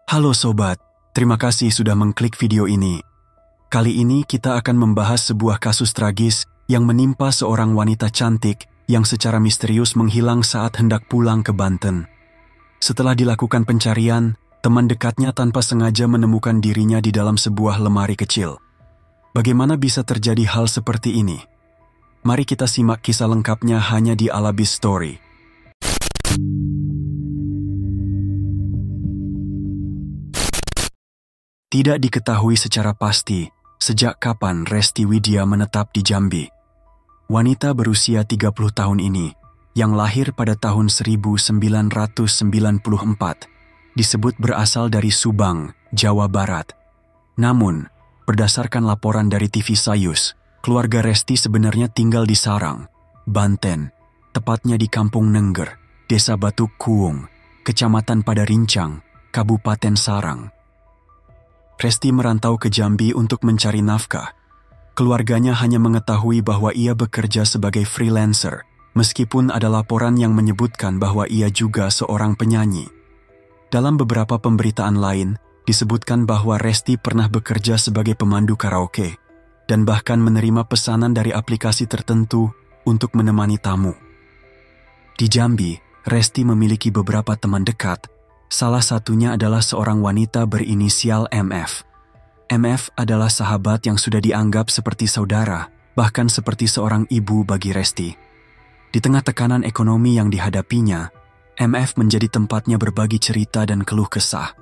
Halo sobat, terima kasih sudah mengklik video ini. Kali ini kita akan membahas sebuah kasus tragis yang menimpa seorang wanita cantik yang secara misterius menghilang saat hendak pulang ke Banten. Setelah dilakukan pencarian, teman dekatnya tanpa sengaja menemukan dirinya di dalam sebuah lemari kecil. Bagaimana bisa terjadi hal seperti ini? Mari kita simak kisah lengkapnya hanya di Alabis Story. Tidak diketahui secara pasti sejak kapan Resti Widya menetap di Jambi. Wanita berusia 30 tahun ini, yang lahir pada tahun 1994, disebut berasal dari Subang, Jawa Barat. Namun, berdasarkan laporan dari TV Sayus, keluarga Resti sebenarnya tinggal di Sarang, Banten, tepatnya di Kampung Nengger, Desa Batu Kuung, Kecamatan Padarincang, Kabupaten Sarang. Resti merantau ke Jambi untuk mencari nafkah. Keluarganya hanya mengetahui bahwa ia bekerja sebagai freelancer, meskipun ada laporan yang menyebutkan bahwa ia juga seorang penyanyi. Dalam beberapa pemberitaan lain, disebutkan bahwa Resti pernah bekerja sebagai pemandu karaoke, dan bahkan menerima pesanan dari aplikasi tertentu untuk menemani tamu. Di Jambi, Resti memiliki beberapa teman dekat. Salah satunya adalah seorang wanita berinisial MF. MF adalah sahabat yang sudah dianggap seperti saudara, bahkan seperti seorang ibu bagi Resti. Di tengah tekanan ekonomi yang dihadapinya, MF menjadi tempatnya berbagi cerita dan keluh kesah.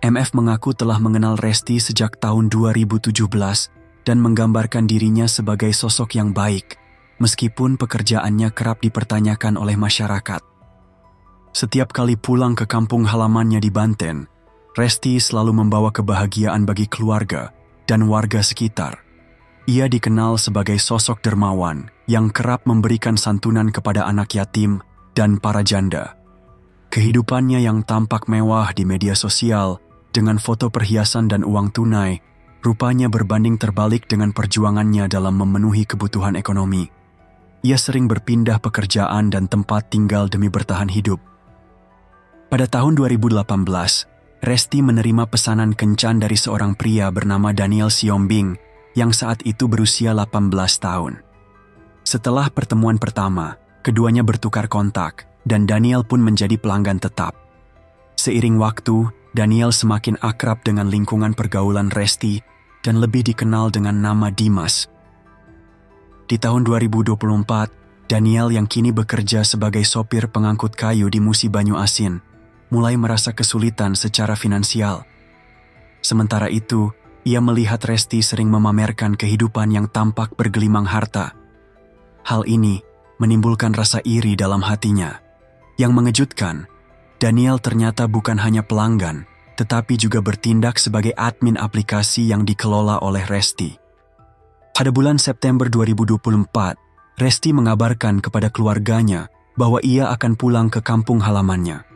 MF mengaku telah mengenal Resti sejak tahun 2017 dan menggambarkan dirinya sebagai sosok yang baik, meskipun pekerjaannya kerap dipertanyakan oleh masyarakat. Setiap kali pulang ke kampung halamannya di Banten, Resti selalu membawa kebahagiaan bagi keluarga dan warga sekitar. Ia dikenal sebagai sosok dermawan yang kerap memberikan santunan kepada anak yatim dan para janda. Kehidupannya yang tampak mewah di media sosial dengan foto perhiasan dan uang tunai, rupanya berbanding terbalik dengan perjuangannya dalam memenuhi kebutuhan ekonomi. Ia sering berpindah pekerjaan dan tempat tinggal demi bertahan hidup. Pada tahun 2018, Resti menerima pesanan kencan dari seorang pria bernama Daniel Siombing yang saat itu berusia 18 tahun. Setelah pertemuan pertama, keduanya bertukar kontak dan Daniel pun menjadi pelanggan tetap. Seiring waktu, Daniel semakin akrab dengan lingkungan pergaulan Resti dan lebih dikenal dengan nama Dimas. Di tahun 2024, Daniel yang kini bekerja sebagai sopir pengangkut kayu di Musi Banyu Asin, mulai merasa kesulitan secara finansial. Sementara itu, ia melihat Resti sering memamerkan kehidupan yang tampak bergelimang harta. Hal ini menimbulkan rasa iri dalam hatinya. Yang mengejutkan, Daniel ternyata bukan hanya pelanggan, tetapi juga bertindak sebagai admin aplikasi yang dikelola oleh Resti. Pada bulan September 2024, Resti mengabarkan kepada keluarganya bahwa ia akan pulang ke kampung halamannya.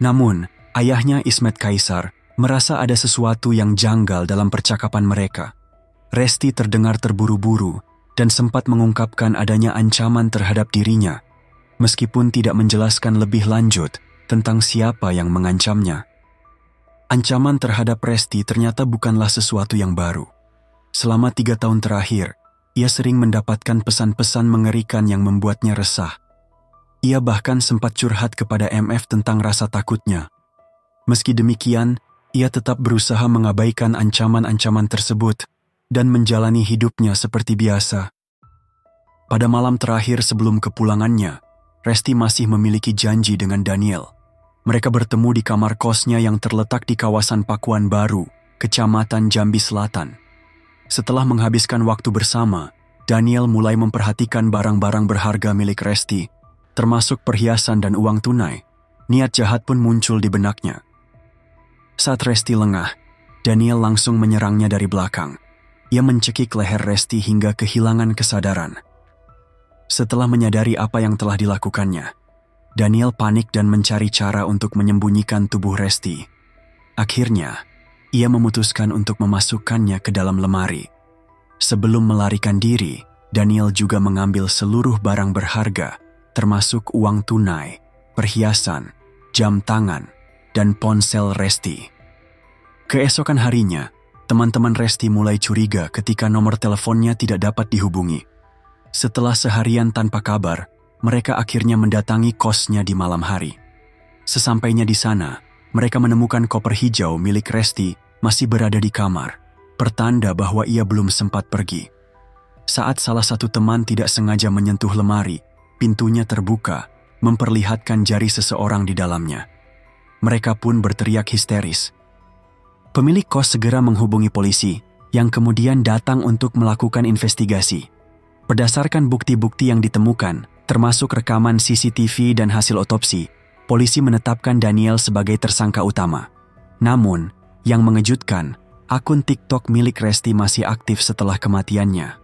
Namun, ayahnya Ismet Kaisar merasa ada sesuatu yang janggal dalam percakapan mereka. Resti terdengar terburu-buru dan sempat mengungkapkan adanya ancaman terhadap dirinya, meskipun tidak menjelaskan lebih lanjut tentang siapa yang mengancamnya. Ancaman terhadap Resti ternyata bukanlah sesuatu yang baru. Selama 3 tahun terakhir, ia sering mendapatkan pesan-pesan mengerikan yang membuatnya resah. Ia bahkan sempat curhat kepada MF tentang rasa takutnya. Meski demikian, ia tetap berusaha mengabaikan ancaman-ancaman tersebut dan menjalani hidupnya seperti biasa. Pada malam terakhir sebelum kepulangannya, Resti masih memiliki janji dengan Daniel. Mereka bertemu di kamar kosnya yang terletak di kawasan Pakuan Baru, Kecamatan Jambi Selatan. Setelah menghabiskan waktu bersama, Daniel mulai memperhatikan barang-barang berharga milik Resti, termasuk perhiasan dan uang tunai. Niat jahat pun muncul di benaknya. Saat Resti lengah, Daniel langsung menyerangnya dari belakang. Ia mencekik leher Resti hingga kehilangan kesadaran. Setelah menyadari apa yang telah dilakukannya, Daniel panik dan mencari cara untuk menyembunyikan tubuh Resti. Akhirnya, ia memutuskan untuk memasukkannya ke dalam lemari. Sebelum melarikan diri, Daniel juga mengambil seluruh barang berharga, termasuk uang tunai, perhiasan, jam tangan, dan ponsel Resti. Keesokan harinya, teman-teman Resti mulai curiga ketika nomor teleponnya tidak dapat dihubungi. Setelah seharian tanpa kabar, mereka akhirnya mendatangi kosnya di malam hari. Sesampainya di sana, mereka menemukan koper hijau milik Resti masih berada di kamar, pertanda bahwa ia belum sempat pergi. Saat salah satu teman tidak sengaja menyentuh lemari, pintunya terbuka, memperlihatkan jari seseorang di dalamnya. Mereka pun berteriak histeris. Pemilik kos segera menghubungi polisi, yang kemudian datang untuk melakukan investigasi. Berdasarkan bukti-bukti yang ditemukan, termasuk rekaman CCTV dan hasil otopsi, polisi menetapkan Daniel sebagai tersangka utama. Namun, yang mengejutkan, akun TikTok milik Resti masih aktif setelah kematiannya.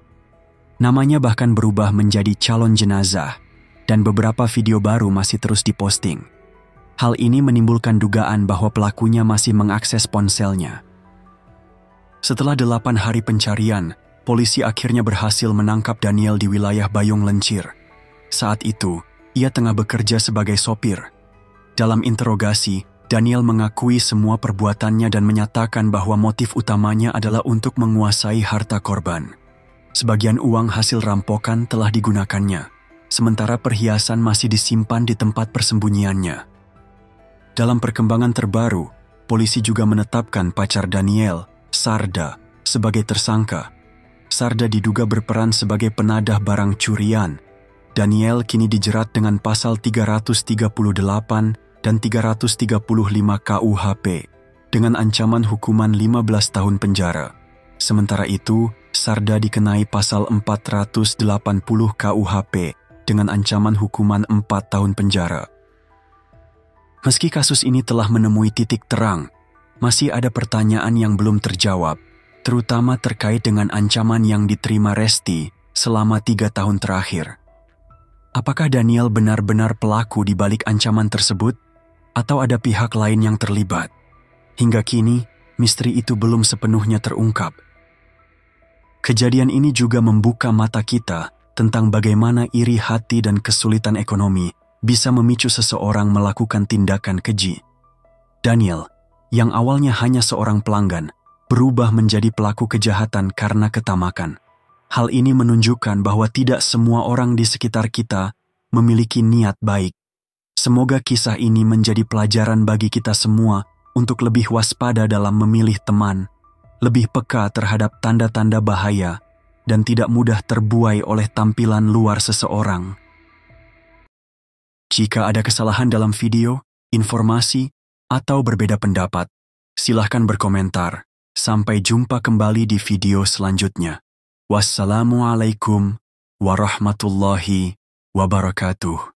Namanya bahkan berubah menjadi calon jenazah, dan beberapa video baru masih terus diposting. Hal ini menimbulkan dugaan bahwa pelakunya masih mengakses ponselnya. Setelah 8 hari pencarian, polisi akhirnya berhasil menangkap Daniel di wilayah Bayong Lencir. Saat itu, ia tengah bekerja sebagai sopir. Dalam interogasi, Daniel mengakui semua perbuatannya dan menyatakan bahwa motif utamanya adalah untuk menguasai harta korban. Sebagian uang hasil rampokan telah digunakannya, sementara perhiasan masih disimpan di tempat persembunyiannya. Dalam perkembangan terbaru, polisi juga menetapkan pacar Daniel, Sarda, sebagai tersangka. Sarda diduga berperan sebagai penadah barang curian. Daniel kini dijerat dengan pasal 338 dan 335 KUHP dengan ancaman hukuman 15 tahun penjara. Sementara itu, Sarda dikenai pasal 480 KUHP dengan ancaman hukuman 4 tahun penjara. Meski kasus ini telah menemui titik terang, masih ada pertanyaan yang belum terjawab, terutama terkait dengan ancaman yang diterima Resti selama 3 tahun terakhir. Apakah Daniel benar-benar pelaku di balik ancaman tersebut, atau ada pihak lain yang terlibat? Hingga kini, misteri itu belum sepenuhnya terungkap. Kejadian ini juga membuka mata kita tentang bagaimana iri hati dan kesulitan ekonomi bisa memicu seseorang melakukan tindakan keji. Daniel, yang awalnya hanya seorang pelanggan, berubah menjadi pelaku kejahatan karena ketamakan. Hal ini menunjukkan bahwa tidak semua orang di sekitar kita memiliki niat baik. Semoga kisah ini menjadi pelajaran bagi kita semua untuk lebih waspada dalam memilih teman, lebih peka terhadap tanda-tanda bahaya, dan tidak mudah terbuai oleh tampilan luar seseorang. Jika ada kesalahan dalam video, informasi, atau berbeda pendapat, silahkan berkomentar. Sampai jumpa kembali di video selanjutnya. Wassalamualaikum warahmatullahi wabarakatuh.